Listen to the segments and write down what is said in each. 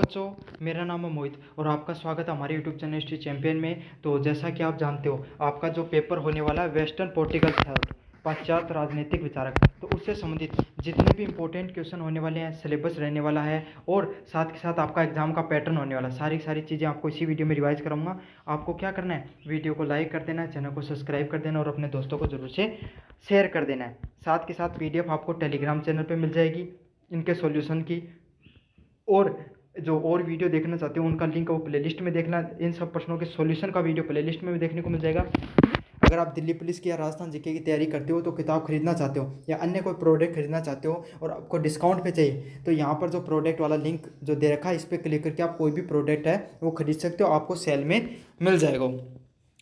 बच्चों, मेरा नाम है मोहित और आपका स्वागत है हमारे यूट्यूब चैनल हिस्ट्री चैंपियन में। तो जैसा कि आप जानते हो, आपका जो पेपर होने वाला है वेस्टर्न पॉलिटिकल थॉट, पाश्चात्य राजनीतिक विचारक, तो उससे संबंधित जितने भी इंपॉर्टेंट क्वेश्चन होने वाले हैं, सिलेबस रहने वाला है और साथ के साथ आपका एग्जाम का पैटर्न होने वाला है, सारी चीज़ें आपको इसी वीडियो में रिवाइज कराऊंगा। आपको क्या करना है, वीडियो को लाइक कर देना है, चैनल को सब्सक्राइब कर देना और अपने दोस्तों को जरूर से शेयर कर देना है। साथ के साथ PDF आपको टेलीग्राम चैनल पर मिल जाएगी इनके सॉल्यूशन की, और जो और वीडियो देखना चाहते हो उनका लिंक वो प्लेलिस्ट में देखना। इन सब प्रश्नों के सॉल्यूशन का वीडियो प्लेलिस्ट में भी देखने को मिल जाएगा। अगर आप दिल्ली पुलिस की या राजस्थान जीके की तैयारी करते हो, तो किताब खरीदना चाहते हो या अन्य कोई प्रोडक्ट खरीदना चाहते हो और आपको डिस्काउंट पे चाहिए, तो यहाँ पर जो प्रोडक्ट वाला लिंक जो दे रखा है, इस पर क्लिक करके आप कोई भी प्रोडक्ट है वो खरीद सकते हो, आपको सेल में मिल जाएगा।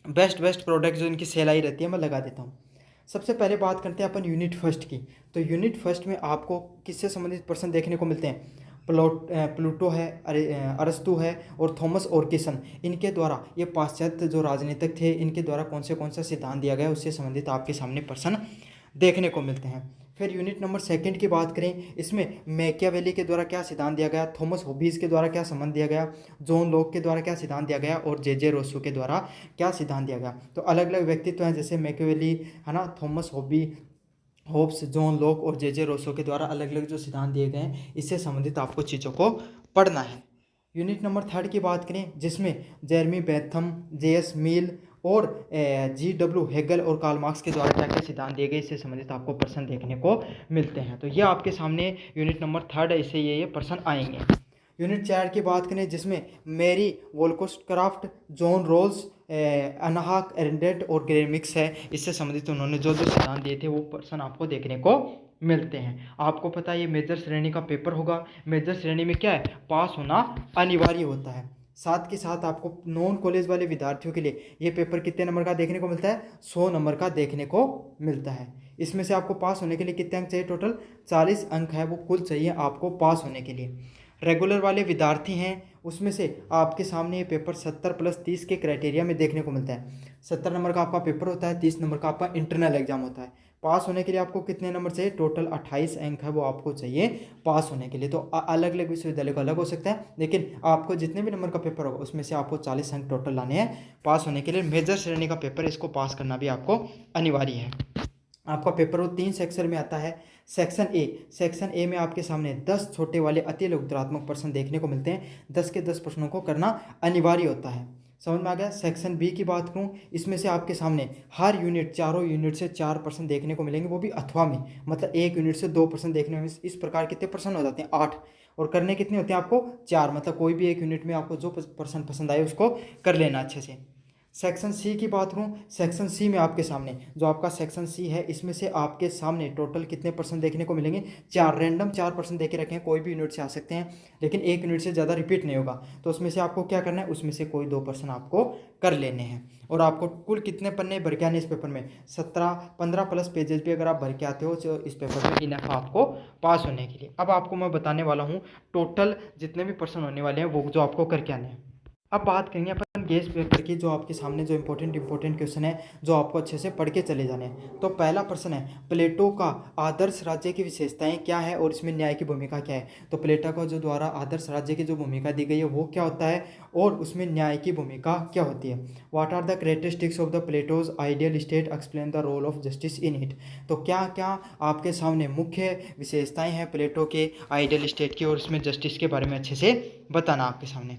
बेस्ट प्रोडक्ट जो इनकी सेल आई रहती है मैं लगा देता हूँ। सबसे पहले बात करते हैं अपन यूनिट फर्स्ट की। तो यूनिट फर्स्ट में आपको किससे संबंधित प्रश्न देखने को मिलते हैं? प्लूटो है, अरस्तु है और थॉमस ऑर्किसन, इनके द्वारा ये पाश्चात्य जो राजनीतिक थे, इनके द्वारा कौन सा सिद्धांत दिया गया उससे संबंधित आपके सामने प्रश्न देखने को मिलते हैं। फिर यूनिट नंबर सेकंड की बात करें, इसमें मैकियावेली के द्वारा क्या सिद्धांत दिया गया, थॉमस हॉबीज के द्वारा क्या संबंध दिया गया, जॉन लॉक के द्वारा क्या सिद्धांत दिया गया और जे रोसो के द्वारा क्या सिद्धांत दिया गया। तो अलग अलग व्यक्तित्व हैं, जैसे मैकियावेली है ना, थॉमस होब्स, जॉन लॉक और जे रोसो के द्वारा अलग अलग जो सिद्धांत दिए गए हैं, इससे संबंधित आपको चीज़ों को पढ़ना है। यूनिट नंबर थर्ड की बात करें, जिसमें जेरमी बेंथम, JS मिल और GW हेगल और कार्ल मार्क्स के द्वारा क्या क्या सिद्धांत दिए गए, इससे संबंधित आपको प्रश्न देखने को मिलते हैं। तो ये आपके सामने यूनिट नंबर थर्ड है, इससे ये प्रश्न आएंगे। यूनिट 4 की बात करें, जिसमें मैरी वोल्कोस्टक्राफ्ट, जॉन रोल्स, अनहाक एरेंडेट और ग्रेमिक्स है, इससे संबंधित उन्होंने जो जो सिद्धांत दिए थे वो प्रश्न आपको देखने को मिलते हैं। आपको पता है ये मेजर श्रेणी का पेपर होगा। मेजर श्रेणी में क्या है, पास होना अनिवार्य होता है। साथ के साथ आपको नॉन कॉलेज वाले विद्यार्थियों के लिए ये पेपर कितने नंबर का देखने को मिलता है? 100 नंबर का देखने को मिलता है। इसमें से आपको पास होने के लिए कितने अंक चाहिए? टोटल 40 अंक है वो कुल चाहिए आपको पास होने के लिए। रेगुलर वाले विद्यार्थी हैं, उसमें से आपके सामने ये पेपर 70+30 के क्राइटेरिया में देखने को मिलता है। 70 नंबर का आपका पेपर होता है, 30 नंबर का आपका इंटरनल एग्जाम होता है। पास होने के लिए आपको कितने नंबर चाहिए? टोटल 28 अंक है वो आपको चाहिए पास होने के लिए। तो अलग अलग विश्वविद्यालय को अलग हो सकता है, लेकिन आपको जितने भी नंबर का पेपर होगा उसमें से आपको 40 अंक टोटल लाने हैं पास होने के लिए। मेजर श्रेणी का पेपर, इसको पास करना भी आपको अनिवार्य है। आपका पेपर वो 3 सेक्शन में आता है। सेक्शन ए में आपके सामने 10 छोटे वाले अति उत्तरात्मक प्रश्न देखने को मिलते हैं। 10 के 10 प्रश्नों को करना अनिवार्य होता है। समझ में आ गया? सेक्शन बी की बात करूं, इसमें से आपके सामने हर यूनिट, चारों यूनिट से 4 प्रश्न देखने को मिलेंगे, वो भी अथवा में, मतलब एक यूनिट से 2 प्रश्न देखने में। इस प्रकार कितने प्रश्न हो जाते हैं? 8। और करने कितने होते हैं आपको? 4। मतलब कोई भी एक यूनिट में आपको जो प्रश्न पसंद आए उसको कर लेना अच्छे से। सेक्शन सी की बात करूँ, सेक्शन सी में आपके सामने जो आपका सेक्शन सी है, इसमें से आपके सामने टोटल कितने प्रश्न देखने को मिलेंगे? 4। रैंडम 4 प्रश्न देके रखे हैं, कोई भी यूनिट से आ सकते हैं, लेकिन एक यूनिट से ज़्यादा रिपीट नहीं होगा। तो उसमें से आपको क्या करना है? उसमें से कोई 2 प्रश्न आपको कर लेने हैं। और आपको कुल कितने पन्ने भर के आने इस पेपर में? 15+ पेजेस भी अगर आप भर के आते हो तो इस पेपर में इनफ आपको पास होने के लिए। अब आपको मैं बताने वाला हूँ टोटल जितने भी प्रश्न होने वाले हैं वो जो आपको करके आने हैं। अब बात करेंगे अपन गेस पेपर की, जो आपके सामने जो इंपॉर्टेंट क्वेश्चन है जो आपको अच्छे से पढ़ के चले जाने हैं। तो पहला प्रश्न है, प्लेटो का आदर्श राज्य की विशेषताएं क्या है और इसमें न्याय की भूमिका क्या है? तो प्लेटो का जो द्वारा आदर्श राज्य की जो भूमिका दी गई है वो क्या होता है और उसमें न्याय की भूमिका क्या होती है? What are the characteristics of the Plato's ideal state, explain the role of justice in it. तो क्या क्या आपके सामने मुख्य विशेषताएं हैं प्लेटो के आइडियल स्टेट की और इसमें जस्टिस के बारे में अच्छे से बताना आपके सामने।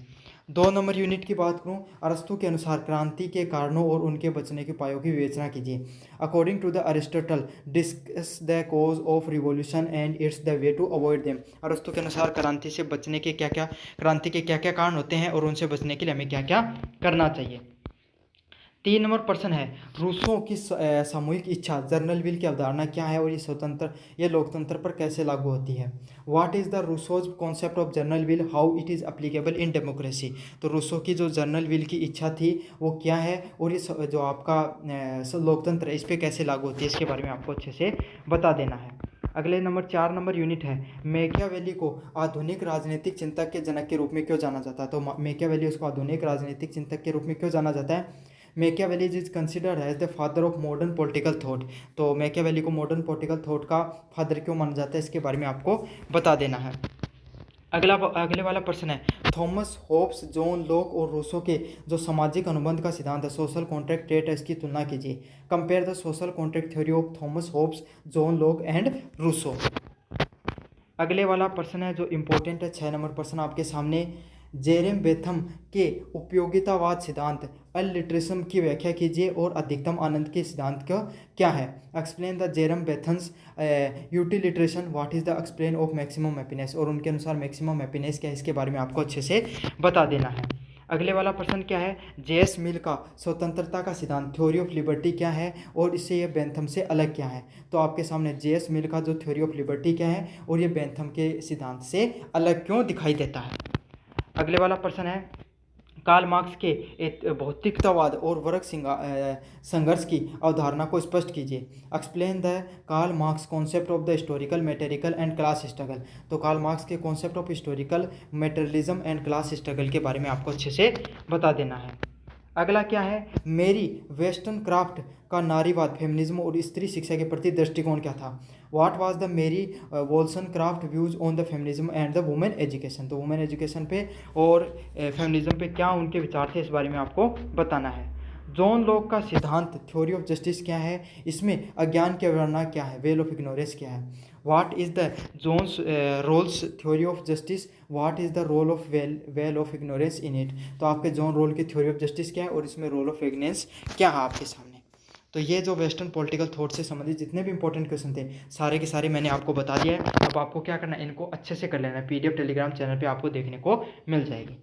2 नंबर यूनिट की बात करूं, अरस्तु के अनुसार क्रांति के कारणों और उनके बचने के उपायों की विवेचना कीजिए। According to the Aristotle, discuss the cause of revolution and its the way to avoid them. अरस्तु के अनुसार क्रांति से बचने के क्या क्या, क्रांति के क्या क्या कारण होते हैं और उनसे बचने के लिए हमें क्या क्या करना चाहिए। 3 नंबर प्रश्न है, रूसों की सामूहिक इच्छा, जर्नल विल की अवधारणा क्या है और ये लोकतंत्र पर कैसे लागू होती है? What is the Rousseau's concept of general will, how it is applicable in democracy. तो रूसो की जो जर्नल विल की इच्छा थी वो क्या है और ये जो आपका लोकतंत्र है इस पर कैसे लागू होती है, इसके बारे में आपको अच्छे से बता देना है। अगले 4 नंबर यूनिट है, मैकियावेली को आधुनिक राजनीतिक चिंतक के जनक के रूप में क्यों जाना जाता है? तो मैकियावेली उसको आधुनिक राजनीतिक चिंतक के रूप में क्यों जाना जाता है? Machiavelli is considered as the father of modern political thought. तो मैकियावेली को मॉडर्न पॉलिटिकल थॉट का फादर क्यों माना जाता है, इसके बारे में आपको बता देना है। अगले वाला प्रश्न है, थॉमस होब्स, जॉन लॉक और रूसो के जो सामाजिक अनुबंध का सिद्धांत है, सोशल कॉन्ट्रैक्ट थ्योरी, इसकी तुलना कीजिए। Compare the social contract theory of Thomas Hobbes, John Locke and Rousseau. अगले वाला प्रश्न है जो इम्पोर्टेंट है, 6 नंबर प्रश्न आपके सामने, जेरेम बेथम के उपयोगितावाद सिद्धांत अलिटरेशन की व्याख्या कीजिए और अधिकतम आनंद के सिद्धांत का क्या है। Explain the Jeremy Bentham's utilitarianism, what is the explain of maximum happiness, और उनके अनुसार मैक्सिमम हैप्पीनेस क्या है, इसके बारे में आपको अच्छे से बता देना है। अगले वाला प्रश्न क्या है, जेएस मिल का स्वतंत्रता का सिद्धांत थ्योरी ऑफ लिबर्टी क्या है और इससे यह बेंथम से अलग क्या है। तो आपके सामने जेएस मिल का जो थ्योरी ऑफ लिबर्टी क्या है और ये बेंथम के सिद्धांत से अलग क्यों दिखाई देता है। अगले वाला प्रश्न है, कार्ल मार्क्स के भौतिकतावाद और वर्ग संघर्ष की अवधारणा को स्पष्ट कीजिए। Explain the Karl Marx concept of the historical material and class struggle. तो कार्ल मार्क्स के concept of historical materialism and class struggle के बारे में आपको अच्छे से बता देना है। अगला क्या है, मेरी वेस्टनक्राफ्ट का नारीवाद, फेमिनिज्म और स्त्री शिक्षा के प्रति दृष्टिकोण क्या था। What was the Mary Wollstonecraft views on the feminism and the women education. तो वुमेन एजुकेशन पे और फेमिनिज्म पे क्या उनके विचार थे, इस बारे में आपको बताना है। जॉन लॉक का सिद्धांत थ्योरी ऑफ जस्टिस क्या है, इसमें अज्ञान की अवधारणा क्या है, वेल ऑफ इग्नोरेंस क्या है। What is the Jones Rawls theory of justice, what is the role of veil of ignorance in it. तो आपके जॉन रोल की थ्योरी ऑफ जस्टिस क्या है और इसमें रोल ऑफ इग्नोरेंस क्या है आपके सामने। तो ये जो वेस्टर्न पॉलिटिकल थॉट से संबंधित जितने भी इंपॉर्टेंट क्वेश्चन थे सारे के सारे मैंने आपको बता दिया है। अब आपको क्या करना है, इनको अच्छे से कर लेना है, पीडीएफ टेलीग्राम चैनल पे आपको देखने को मिल जाएगी।